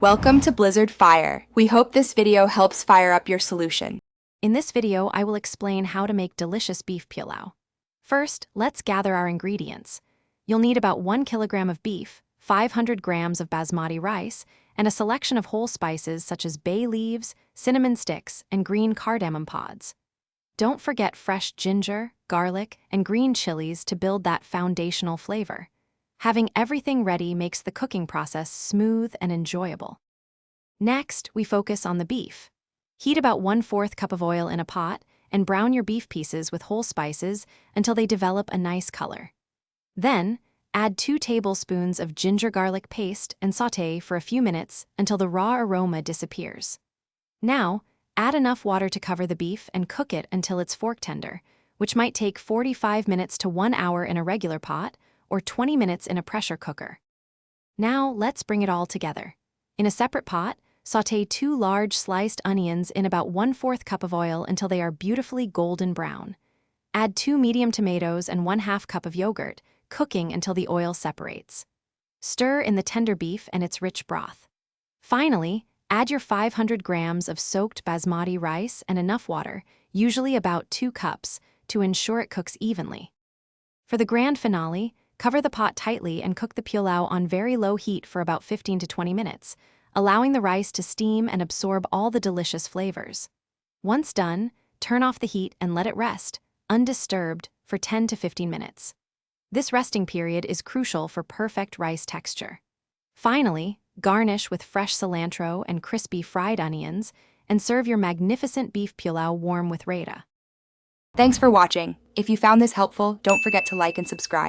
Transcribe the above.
Welcome to Blizzard Fire. We hope this video helps fire up your solution. In this video, I will explain how to make delicious beef pilau. First, let's gather our ingredients. You'll need about 1 kilogram of beef, 500 grams of basmati rice, and a selection of whole spices such as bay leaves, cinnamon sticks, and green cardamom pods. Don't forget fresh ginger, garlic, and green chilies to build that foundational flavor. Having everything ready makes the cooking process smooth and enjoyable. Next, we focus on the beef. Heat about 1/4 cup of oil in a pot and brown your beef pieces with whole spices until they develop a nice color. Then, add 2 tablespoons of ginger garlic paste and sauté for a few minutes until the raw aroma disappears. Now, add enough water to cover the beef and cook it until it's fork tender, which might take 45 minutes to 1 hour in a regular pot or 20 minutes in a pressure cooker. Now, let's bring it all together. In a separate pot, sauté 2 large sliced onions in about 1/4 cup of oil until they are beautifully golden brown. Add 2 medium tomatoes and 1/2 cup of yogurt, cooking until the oil separates. Stir in the tender beef and its rich broth. Finally, add your 500 grams of soaked basmati rice and enough water, usually about 2 cups, to ensure it cooks evenly. For the grand finale, cover the pot tightly and cook the pulao on very low heat for about 15 to 20 minutes, allowing the rice to steam and absorb all the delicious flavors. Once done, turn off the heat and let it rest, undisturbed, for 10 to 15 minutes. This resting period is crucial for perfect rice texture. Finally, garnish with fresh cilantro and crispy fried onions, and serve your magnificent beef pulao warm with raita. Thanks for watching. If you found this helpful, don't forget to like and subscribe.